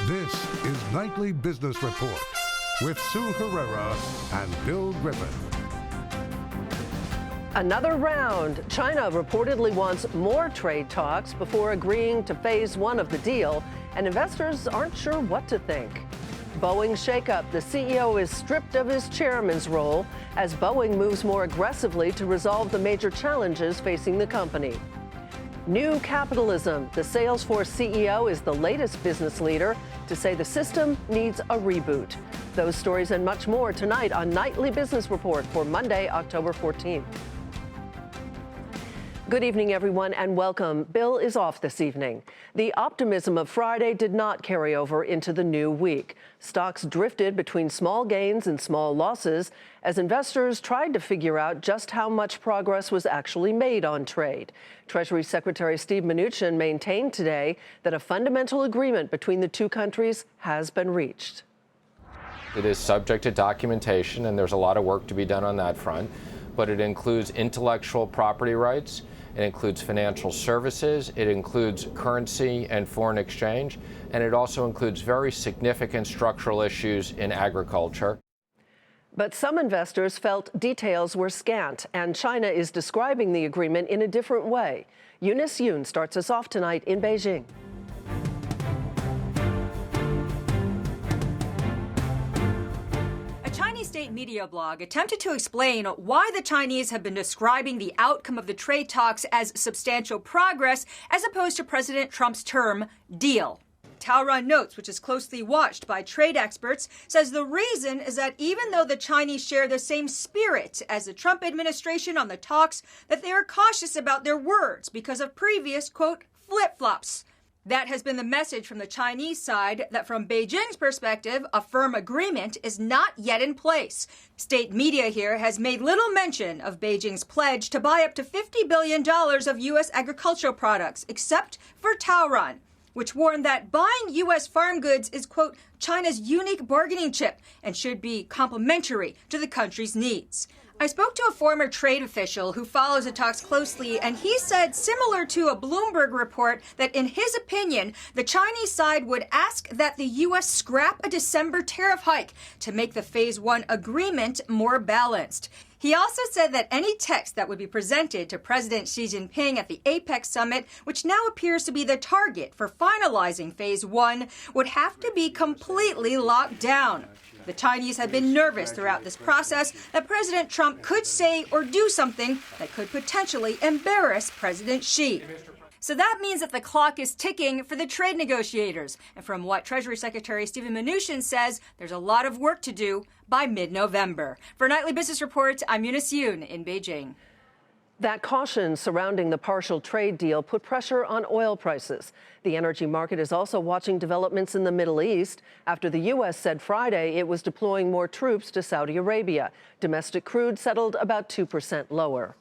This is Nightly Business Report with Sue Herrera and Bill Griffin. Another round. China reportedly wants more trade talks before agreeing to phase one of the deal, and investors aren't sure what to think. Boeing shakeup. The CEO is stripped of his chairman's role as Boeing moves more aggressively to resolve the major challenges facing the company. New capitalism. The Salesforce CEO is the latest business leader to say the system needs a reboot. Those stories and much more tonight on Nightly Business Report for Monday, October 14th. Good evening, everyone, and welcome. Bill is off this evening. The optimism of Friday did not carry over into the new week. Stocks drifted between small gains and small losses as investors tried to figure out just how much progress was actually made on trade. Treasury Secretary Steve Mnuchin maintained today that a fundamental agreement between the two countries has been reached. It is subject to documentation, and there's a lot of work to be done on that front, but it includes intellectual property rights. It includes financial services, it includes currency and foreign exchange, and it also includes very significant structural issues in agriculture. But some investors felt details were scant, and China is describing the agreement in a different way. Eunice Yoon starts us off tonight in Beijing. State media blog attempted to explain why the Chinese have been describing the outcome of the trade talks as substantial progress as opposed to President Trump's term deal. Taoran Notes, which is closely watched by trade experts, says the reason is that even though the Chinese share the same spirit as the Trump administration on the talks, that they are cautious about their words because of previous, quote, flip-flops. That has been the message from the Chinese side, that from Beijing's perspective, a firm agreement is not yet in place. State media here has made little mention of Beijing's pledge to buy up to $50 billion of U.S. agricultural products, except for Taoran, which warned that buying U.S. farm goods is, quote, China's unique bargaining chip and should be complementary to the country's needs. I spoke to a former trade official who follows the talks closely, and he said, similar to a Bloomberg report, that in his opinion, the Chinese side would ask that the U.S. scrap a December tariff hike to make the Phase 1 agreement more balanced. He also said that any text that would be presented to President Xi Jinping at the APEC summit, which now appears to be the target for finalizing Phase 1, would have to be completely locked down. The Chinese have been nervous throughout this process that President Trump could say or do something that could potentially embarrass President Xi. So that means that the clock is ticking for the trade negotiators. And from what Treasury Secretary Stephen Mnuchin says, there's a lot of work to do by mid-November. For Nightly Business Report, I'm Eunice Yoon in Beijing. That caution surrounding the partial trade deal put pressure on oil prices. The energy market is also watching developments in the Middle East after the U.S. said Friday it was deploying more troops to Saudi Arabia. Domestic crude settled about 2% lower.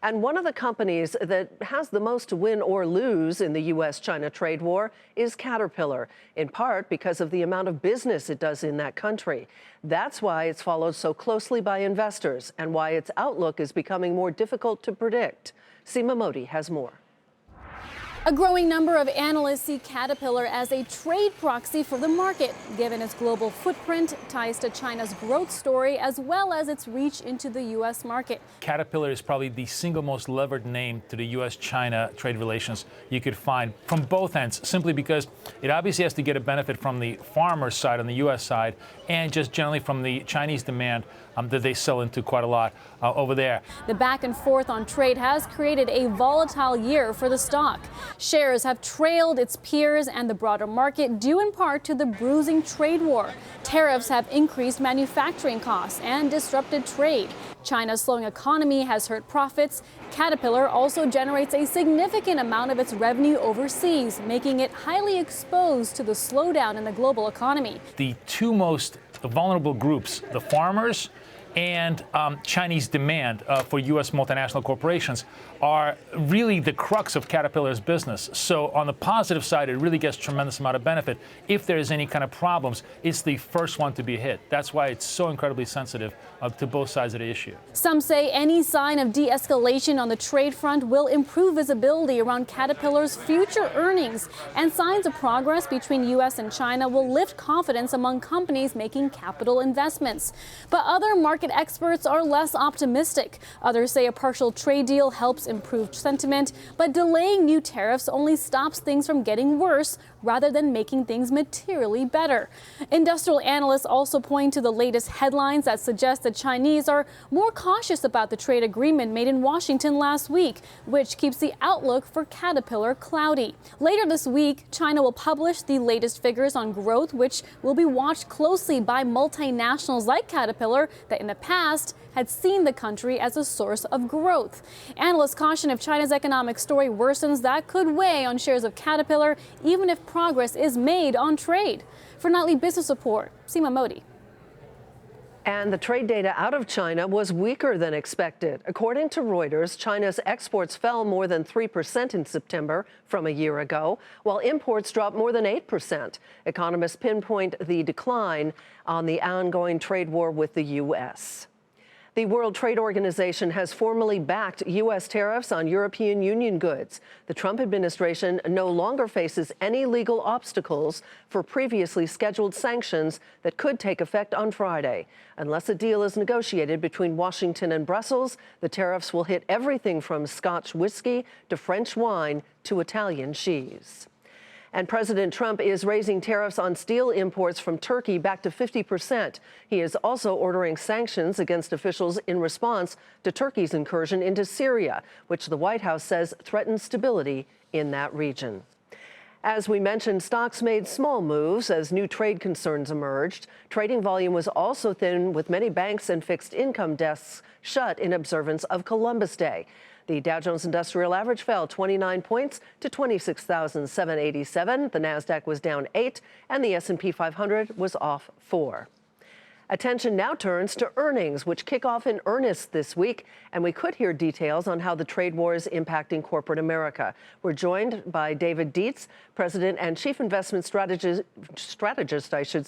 And one of the companies that has the most to win or lose in the U.S.-China trade war is Caterpillar, in part because of the amount of business it does in that country. That's why it's followed so closely by investors and why its outlook is becoming more difficult to predict. Seema Modi has more. A growing number of analysts see Caterpillar as a trade proxy for the market, given its global footprint, ties to China's growth story, as well as its reach into the U.S. market. Caterpillar is probably the single most levered name to the U.S.-China trade relations you could find from both ends, simply because it obviously has to get a benefit from the farmer side on the U.S. side and just generally from the Chinese demand that they sell into quite a lot over there. The back and forth on trade has created a volatile year for the stock. Shares have trailed its peers and the broader market due in part to the bruising trade war. Tariffs have increased manufacturing costs and disrupted trade. China's slowing economy has hurt profits. Caterpillar also generates a significant amount of its revenue overseas, making it highly exposed to the slowdown in the global economy. The two most vulnerable groups, the farmers and Chinese demand for U.S. multinational corporations are really the crux of Caterpillar's business. So on the positive side, it really gets tremendous amount of benefit. If there's any kind of problems, it's the first one to be hit. That's why it's so incredibly sensitive to both sides of the issue. Some say any sign of de-escalation on the trade front will improve visibility around Caterpillar's future earnings, and signs of progress between U.S. and China will lift confidence among companies making capital investments. But other market experts are less optimistic. Others say a partial trade deal helps improve sentiment, but delaying new tariffs only stops things from getting worse rather than making things materially better. Industrial analysts also point to the latest headlines that suggest the Chinese are more cautious about the trade agreement made in Washington last week, which keeps the outlook for Caterpillar cloudy. Later this week, China will publish the latest figures on growth, which will be watched closely by multinationals like Caterpillar that in the past had seen the country as a source of growth. Analysts caution if China's economic story worsens, that could weigh on shares of Caterpillar, even if progress is made on trade. For Nightly Business Report, Seema Modi. And the trade data out of China was weaker than expected. According to Reuters, China's exports fell more than 3% in September from a year ago, while imports dropped more than 8%. Economists pinpoint the decline on the ongoing trade war with the U.S. The World Trade Organization has formally backed U.S. tariffs on European Union goods. The Trump administration no longer faces any legal obstacles for previously scheduled sanctions that could take effect on Friday. Unless a deal is negotiated between Washington and Brussels, the tariffs will hit everything from Scotch whiskey to French wine to Italian cheese. And President Trump is raising tariffs on steel imports from Turkey back to 50%. He is also ordering sanctions against officials in response to Turkey's incursion into Syria, which the White House says threatens stability in that region. As we mentioned, stocks made small moves as new trade concerns emerged. Trading volume was also thin, with many banks and fixed income desks shut in observance of Columbus Day. The Dow Jones Industrial Average fell 29 points to 26,787. The Nasdaq was down 8, and the S&P 500 was off 4. Attention now turns to earnings, which kick off in earnest this week, and we could hear details on how the trade war is impacting corporate America. We're joined by David Dietz, President and Chief Investment Strategist,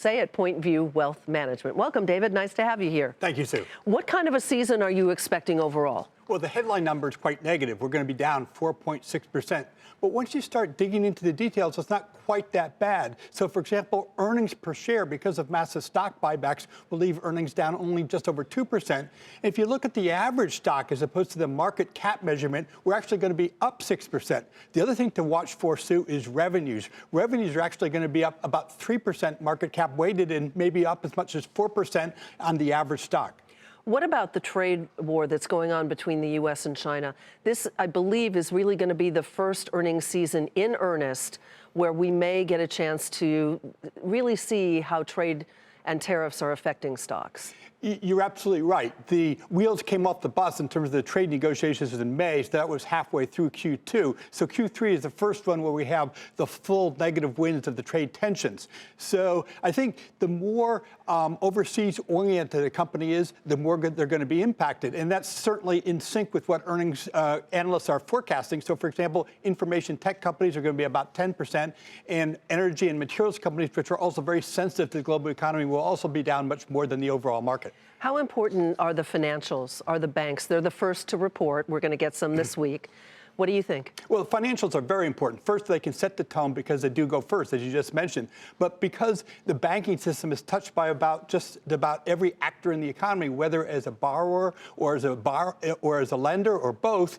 at Point View Wealth Management. Welcome, David. Nice to have you here. Thank you, Sue. What kind of a season are you expecting overall? Well, the headline number is quite negative. We're going to be down 4.6%. But once you start digging into the details, it's not quite that bad. So, for example, earnings per share, because of massive stock buybacks, will leave earnings down only just over 2%. If you look at the average stock as opposed to the market cap measurement, we're actually going to be up 6%. The other thing to watch for, Sue, is revenues. Revenues are actually going to be up about 3% market cap weighted and maybe up as much as 4% on the average stock. What about the trade war that's going on between the U.S. and China? This, I believe, is really going to be the first earnings season in earnest where we may get a chance to really see how trade and tariffs are affecting stocks. You're absolutely right. The wheels came off the bus in terms of the trade negotiations in May, so that was halfway through Q2. So Q3 is the first one where we have the full negative winds of the trade tensions. So I think the more overseas-oriented a company is, the more they're going to be impacted. And that's certainly in sync with what earnings analysts are forecasting. So, for example, information tech companies are going to be about 10%, and energy and materials companies, which are also very sensitive to the global economy, will also be down much more than the overall market. How important are the financials, are the banks? They're the first to report. We're going to get some this week. What do you think? Well, financials are very important. First, they can set the tone because they do go first, as you just mentioned. But because the banking system is touched by just about every actor in the economy, whether as a borrower or as a lender or both,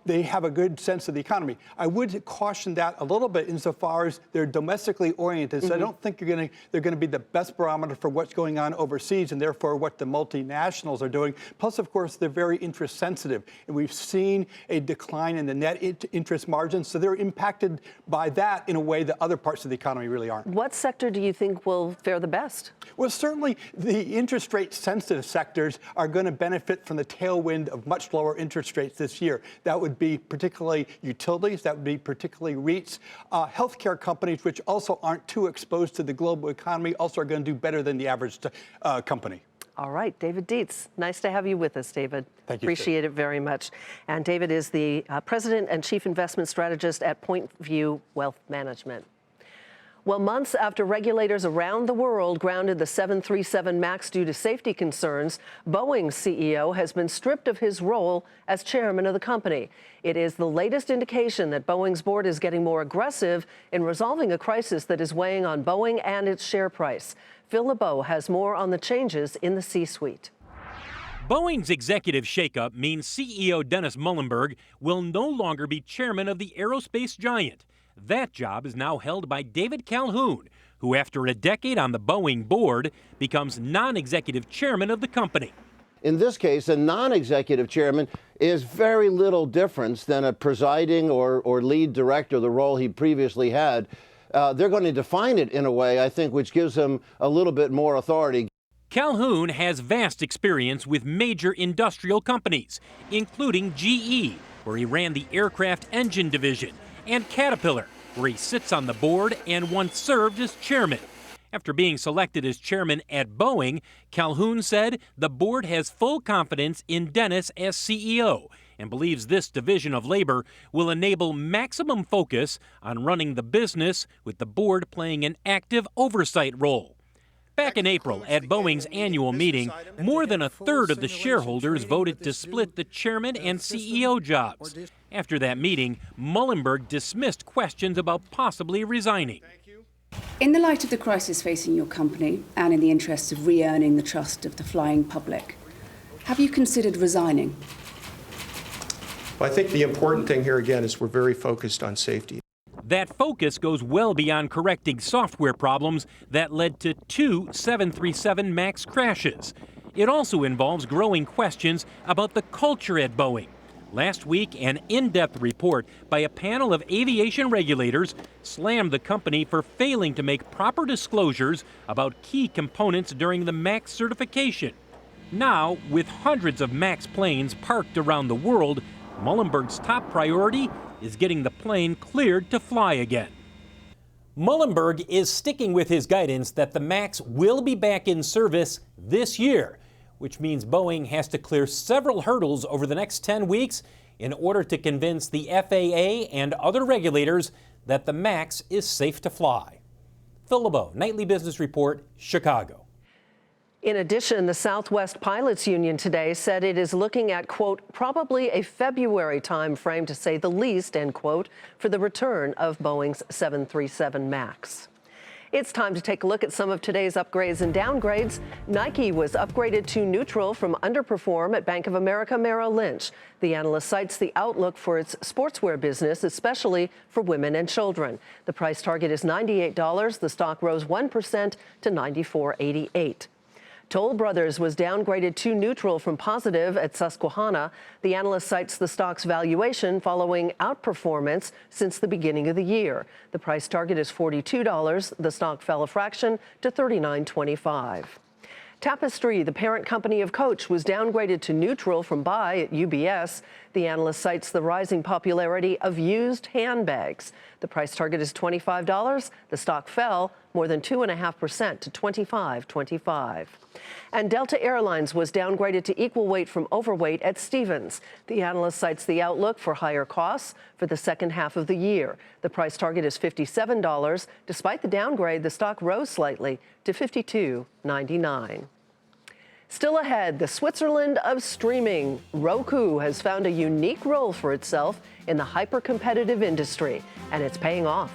they have a good sense of the economy. I would caution that a little bit insofar as they're domestically oriented. So I don't think they're going to be the best barometer for what's going on overseas and therefore what the multinationals are doing. Plus, of course, they're very interest sensitive. And we've seen a decline in the net interest margins, so they're impacted by that in a way that other parts of the economy really aren't. What sector do you think will fare the best? Well, certainly the interest rate sensitive sectors are going to benefit from the tailwind of much lower interest rates this year. That would be particularly utilities, that would be particularly REITs. Healthcare companies, which also aren't too exposed to the global economy, also are going to do better than the average company. All right, David Dietz, nice to have you with us, David. Thank you. Appreciate it very much. And David is the president and chief investment strategist at Point View Wealth Management. Well, months after regulators around the world grounded the 737 MAX due to safety concerns, Boeing's CEO has been stripped of his role as chairman of the company. It is the latest indication that Boeing's board is getting more aggressive in resolving a crisis that is weighing on Boeing and its share price. Phil LeBeau has more on the changes in the C-suite. Boeing's executive shakeup means CEO Dennis Muilenburg will no longer be chairman of the aerospace giant. That job is now held by David Calhoun, who after a decade on the Boeing board becomes non-executive chairman of the company. In this case, a non-executive chairman is very little difference than a presiding or lead director, the role he previously had. They're going to define it in a way, I think, which gives him a little bit more authority. Calhoun has vast experience with major industrial companies, including GE, where he ran the aircraft engine division, and Caterpillar, where he sits on the board and once served as chairman. After being selected as chairman at Boeing, Calhoun said the board has full confidence in Dennis as CEO and believes this division of labor will enable maximum focus on running the business, with the board playing an active oversight role. Back in April, at Boeing's annual meeting, more than a third of the shareholders voted to split the chairman and CEO jobs. After that meeting, Muilenburg dismissed questions about possibly resigning. In the light of the crisis facing your company and in the interests of re-earning the trust of the flying public, have you considered resigning? Well, I think the important thing here again is we're very focused on safety. That focus goes well beyond correcting software problems that led to 2 737 MAX crashes. It also involves growing questions about the culture at Boeing. Last week, an in-depth report by a panel of aviation regulators slammed the company for failing to make proper disclosures about key components during the MAX certification. Now, with hundreds of MAX planes parked around the world, Muilenburg's top priority is getting the plane cleared to fly again. Muilenburg is sticking with his guidance that the MAX will be back in service this year, which means Boeing has to clear several hurdles over the next 10 weeks in order to convince the FAA and other regulators that the MAX is safe to fly. Phil LeBeau, Nightly Business Report, Chicago. In addition, the Southwest Pilots Union today said it is looking at, quote, probably a February time frame, to say the least, end quote, for the return of Boeing's 737 MAX. It's time to take a look at some of today's upgrades and downgrades. Nike was upgraded to neutral from underperform at Bank of America Merrill Lynch. The analyst cites the outlook for its sportswear business, especially for women and children. The price target is $98. The stock rose 1% to $94.88. Toll Brothers was downgraded to neutral from positive at Susquehanna. The analyst cites the stock's valuation following outperformance since the beginning of the year. The price target is $42. The stock fell a fraction to $39.25. Tapestry, the parent company of Coach, was downgraded to neutral from buy at UBS. The analyst cites the rising popularity of used handbags. The price target is $25. The stock fell more than 2.5% to $25.25. And Delta Airlines was downgraded to equal weight from overweight at Stephens. The analyst cites the outlook for higher costs for the second half of the year. The price target is $57. Despite the downgrade, the stock rose slightly to $52.99. Still ahead, the Switzerland of streaming. Roku has found a unique role for itself in the hyper-competitive industry, and it's paying off.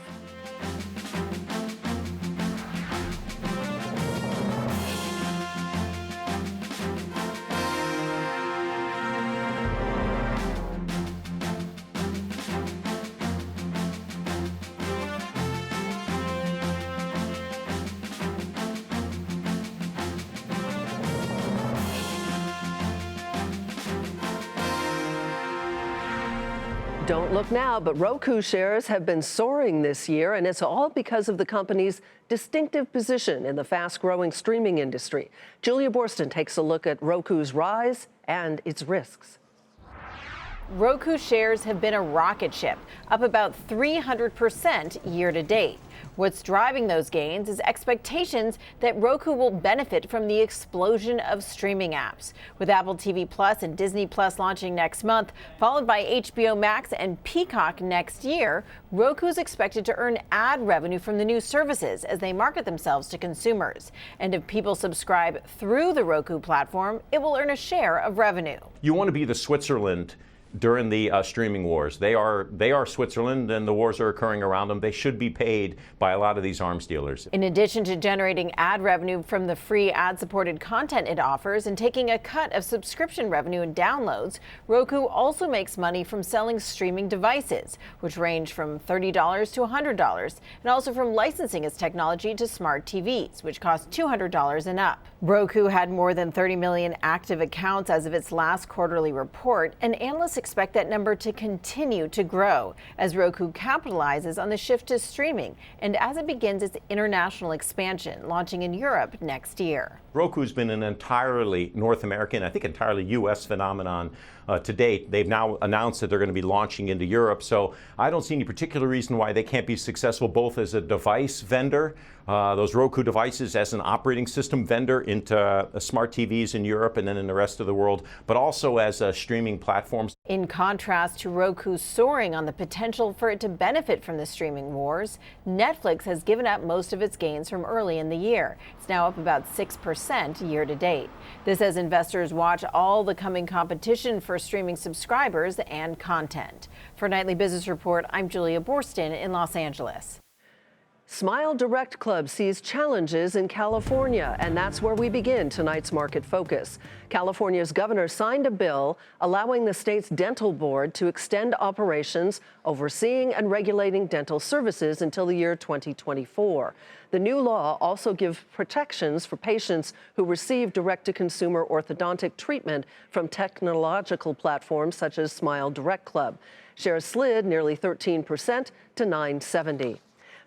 Don't look now, but Roku shares have been soaring this year, and it's all because of the company's distinctive position in the fast-growing streaming industry. Julia Borston takes a look at Roku's rise and its risks. Roku shares have been a rocket ship, up about 300% year to date. What's driving those gains is expectations that Roku will benefit from the explosion of streaming apps. With Apple TV Plus and Disney Plus launching next month, followed by HBO Max and Peacock next year, Roku is expected to earn ad revenue from the new services as they market themselves to consumers. And if people subscribe through the Roku platform, it will earn a share of revenue. You want to be the Switzerland during the streaming wars. They are Switzerland, and the wars are occurring around them. They should be paid by a lot of these arms dealers. In addition to generating ad revenue from the free ad-supported content it offers and taking a cut of subscription revenue and downloads, Roku also makes money from selling streaming devices, which range from $30 to $100, and also from licensing its technology to smart TVs, which cost $200 and up. Roku had more than 30 million active accounts as of its last quarterly report, and analysts expect that number to continue to grow as Roku capitalizes on the shift to streaming and as it begins its international expansion, launching in Europe next year. Roku's been an entirely North American, I think entirely U.S. phenomenon to date. They've now announced that they're going to be launching into Europe, so I don't see any particular reason why they can't be successful both as a device vendor, those Roku devices as an operating system vendor into smart TVs in Europe and then in the rest of the world, but also as streaming platforms. In contrast to Roku soaring on the potential for it to benefit from the streaming wars, Netflix has given up most of its gains from early in the year. It's now up about 6% year to date. This as investors watch all the coming competition for streaming subscribers and content. For Nightly Business Report, I'm Julia Borston in Los Angeles. Smile Direct Club sees challenges in California, and that's where we begin tonight's Market Focus. California's governor signed a bill allowing the state's dental board to extend operations overseeing and regulating dental services until the year 2024. The new law also gives protections for patients who receive direct-to-consumer orthodontic treatment from technological platforms such as Smile Direct Club. Shares slid nearly 13% to $9.70.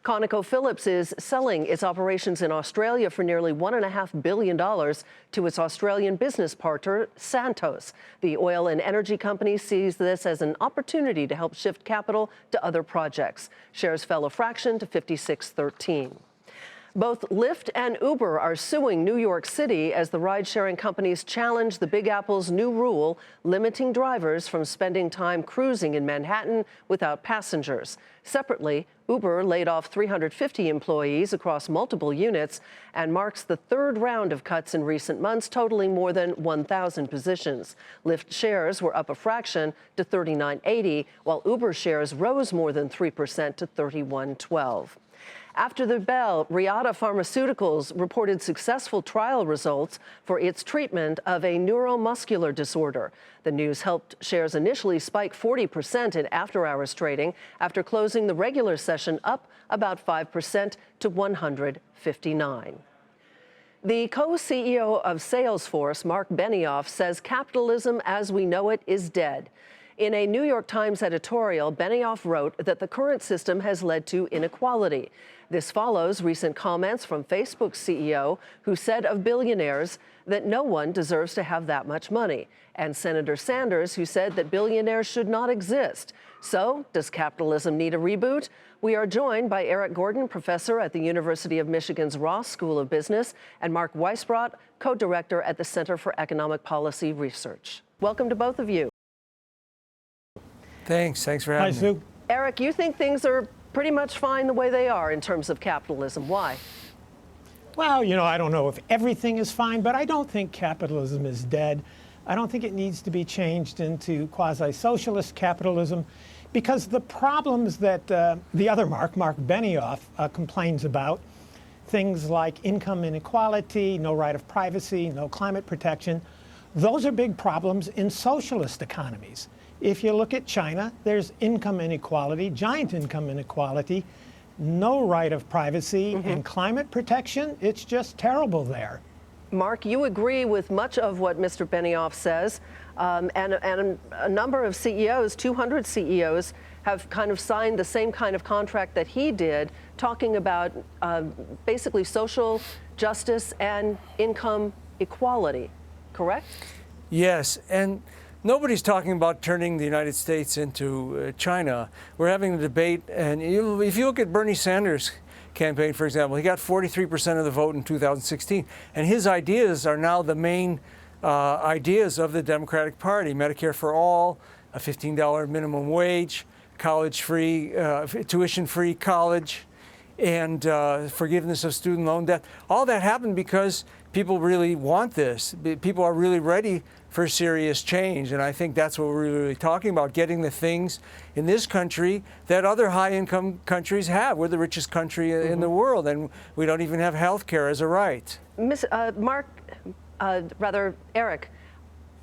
ConocoPhillips is selling its operations in Australia for nearly $1.5 billion to its Australian business partner, Santos. The oil and energy company sees this as an opportunity to help shift capital to other projects. Shares fell a fraction to $56.13. Both Lyft and Uber are suing New York City as the ride-sharing companies challenge the Big Apple's new rule limiting drivers from spending time cruising in Manhattan without passengers. Separately, Uber laid off 350 employees across multiple units and marks the third round of cuts in recent months, totaling more than 1,000 positions. Lyft shares were up a fraction to $39.80, while Uber shares rose more than 3% to $31.12. After the bell, Reata Pharmaceuticals reported successful trial results for its treatment of a neuromuscular disorder. The news helped shares initially spike 40% in after-hours trading after closing the regular session up about 5% to 159. The co-CEO of Salesforce, Mark Benioff, says capitalism as we know it is dead. In a New York Times editorial, Benioff wrote that the current system has led to inequality. This follows recent comments from Facebook's CEO, who said of billionaires that no one deserves to have that much money, and Senator Sanders, who said that billionaires should not exist. So, does capitalism need a reboot? We are joined by Eric Gordon, professor at the University of Michigan's Ross School of Business, and Mark Weisbrot, co-director at the Center for Economic Policy Research. Welcome to both of you. Thanks for having me. Eric, you think things are pretty much fine the way they are in terms of capitalism. Why? Well, I don't know if everything is fine, but I don't think capitalism is dead. I don't think it needs to be changed into quasi-socialist capitalism because the problems that the other Mark Benioff, complains about, things like income inequality, no right of privacy, no climate protection, those are big problems in socialist economies. If you look at China, there's income inequality, giant income inequality, no right of privacy, and climate protection. It's just terrible there. Mark, you agree with much of what Mr. Benioff says, and a number of CEOs, 200 CEOs, have kind of signed the same kind of contract that he did, talking about basically social justice and income equality, correct? Yes, and Nobody's talking about turning the United States into China. We're having a debate, and if you look at Bernie Sanders' campaign, for example, he got 43% of the vote in 2016, and his ideas are now the main ideas of the Democratic Party: Medicare for all, a $15 minimum wage, college-free, tuition-free college, and forgiveness of student loan debt. All that happened because people really want this. People are really ready for serious change, and I think that's what we're really talking about, getting the things in this country that other high-income countries have. We're the richest country in the world, and we don't even have health care as a right. Eric,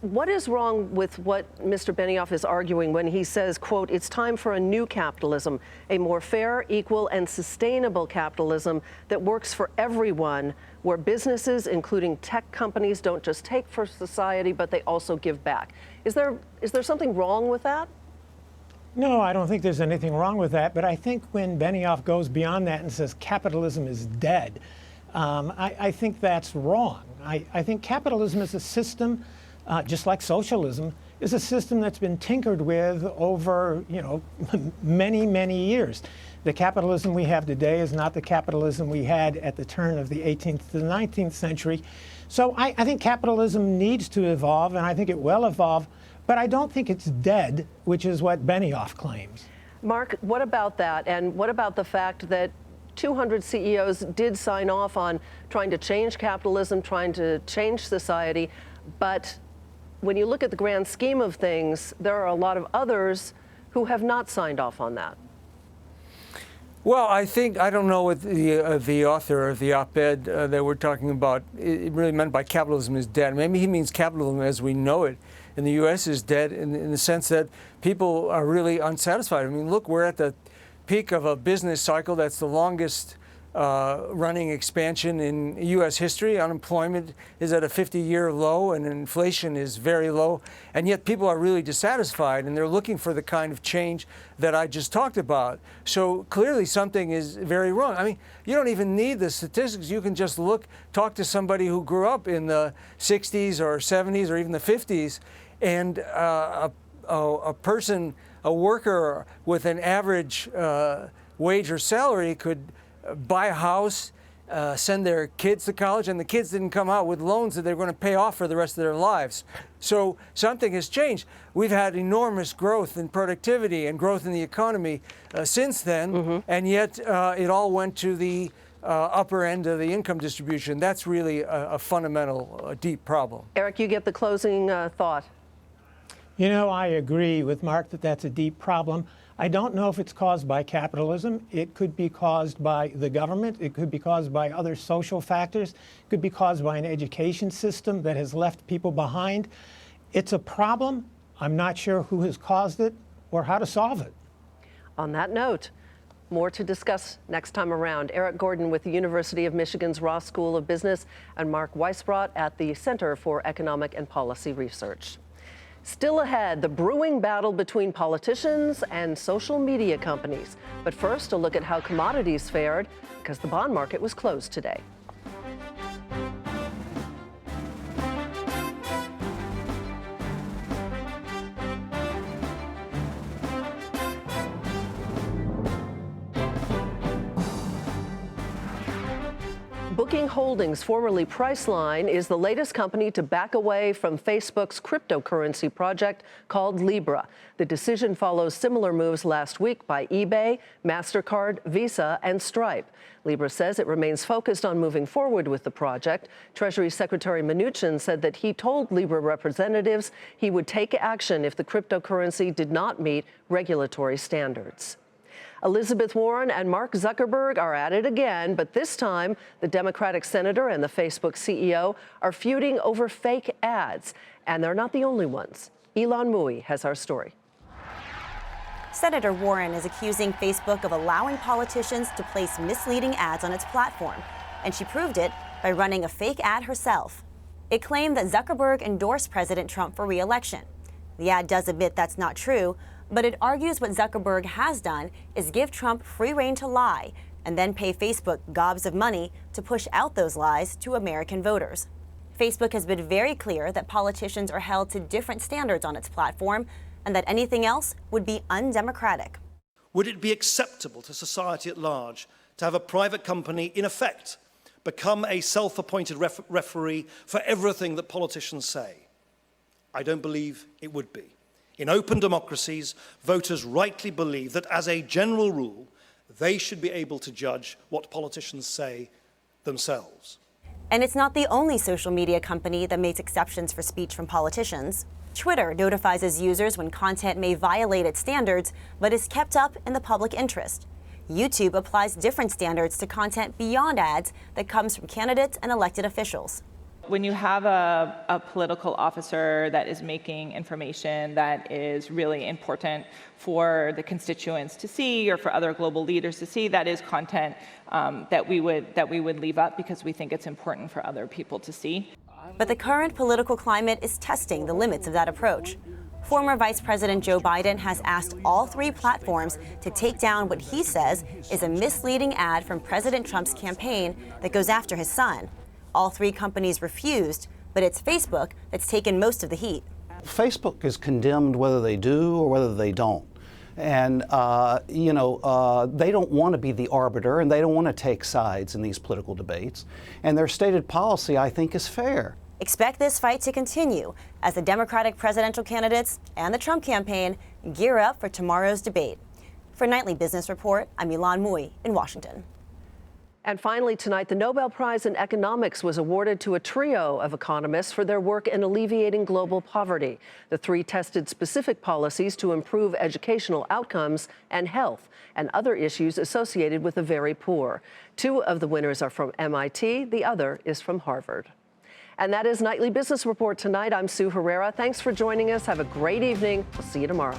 what is wrong with what Mr. Benioff is arguing when he says, quote, it's time for a new capitalism, a more fair, equal, and sustainable capitalism that works for everyone, where businesses, including tech companies, don't just take for society, but they also give back. Is there something wrong with that? No, I don't think there's anything wrong with that. But I think when Benioff goes beyond that and says capitalism is dead, I think that's wrong. I think capitalism is a system, just like socialism, is a system that's been tinkered with over, many, many years. The capitalism we have today is not the capitalism we had at the turn of the 18th to the 19th century. So I think capitalism needs to evolve, and I think it will evolve, but I don't think it's dead, which is what Benioff claims. Mark, what about that? And what about the fact that 200 CEOs did sign off on trying to change capitalism, trying to change society, but when you look at the grand scheme of things, there are a lot of others who have not signed off on that. Well, I don't know what the author of the op-ed that we're talking about it really meant by capitalism is dead. Maybe he means capitalism as we know it in the U.S. is dead in the sense that people are really unsatisfied. I mean, look, we're at the peak of a business cycle that's the longest running expansion in U.S. history. Unemployment is at a 50-year low, and inflation is very low. And yet people are really dissatisfied, and they're looking for the kind of change that I just talked about. So clearly something is very wrong. I mean, you don't even need the statistics. You can just talk to somebody who grew up in the 60s or 70s or even the 50s, and a worker with an average wage or salary could buy a house, send their kids to college, and the kids didn't come out with loans that they're going to pay off for the rest of their lives. So something has changed. We've had enormous growth in productivity and growth in the economy since then, and yet it all went to the upper end of the income distribution. That's really a fundamental, deep problem. Eric, you get the closing thought. I agree with Mark that that's a deep problem. I don't know if it's caused by capitalism. It could be caused by the government. It could be caused by other social factors. It could be caused by an education system that has left people behind. It's a problem. I'm not sure who has caused it or how to solve it. On that note, more to discuss next time around. Eric Gordon with the University of Michigan's Ross School of Business and Mark Weisbrot at the Center for Economic and Policy Research. Still ahead, the brewing battle between politicians and social media companies. But first, a look at how commodities fared because the bond market was closed today. Booking Holdings, formerly Priceline, is the latest company to back away from Facebook's cryptocurrency project called Libra. The decision follows similar moves last week by eBay, MasterCard, Visa, and Stripe. Libra says it remains focused on moving forward with the project. Treasury Secretary Mnuchin said that he told Libra representatives he would take action if the cryptocurrency did not meet regulatory standards. Elizabeth Warren and Mark Zuckerberg are at it again, but this time the Democratic senator and the Facebook CEO are feuding over fake ads, and they're not the only ones. Elon Mui has our story. Senator Warren is accusing Facebook of allowing politicians to place misleading ads on its platform, and she proved it by running a fake ad herself. It claimed that Zuckerberg endorsed President Trump for re-election. The ad does admit that's not true, but it argues what Zuckerberg has done is give Trump free rein to lie and then pay Facebook gobs of money to push out those lies to American voters. Facebook has been very clear that politicians are held to different standards on its platform and that anything else would be undemocratic. Would it be acceptable to society at large to have a private company, in effect, become a self-appointed referee for everything that politicians say? I don't believe it would be. In open democracies, voters rightly believe that, as a general rule, they should be able to judge what politicians say themselves. And it's not the only social media company that makes exceptions for speech from politicians. Twitter notifies its users when content may violate its standards, but is kept up in the public interest. YouTube applies different standards to content beyond ads that comes from candidates and elected officials. When you have a political officer that is making information that is really important for the constituents to see or for other global leaders to see, that is content that we would leave up because we think it's important for other people to see. But the current political climate is testing the limits of that approach. Former Vice President Joe Biden has asked all three platforms to take down what he says is a misleading ad from President Trump's campaign that goes after his son. All three companies refused, but it's Facebook that's taken most of the heat. Facebook is condemned whether they do or whether they don't. And, they don't want to be the arbiter and they don't want to take sides in these political debates. And their stated policy, I think, is fair. Expect this fight to continue as the Democratic presidential candidates and the Trump campaign gear up for tomorrow's debate. For Nightly Business Report, I'm Ilan Mui in Washington. And finally tonight, the Nobel Prize in Economics was awarded to a trio of economists for their work in alleviating global poverty. The three tested specific policies to improve educational outcomes and health and other issues associated with the very poor. Two of the winners are from MIT, the other is from Harvard. And that is Nightly Business Report tonight. I'm Sue Herrera. Thanks for joining us. Have a great evening. We'll see you tomorrow.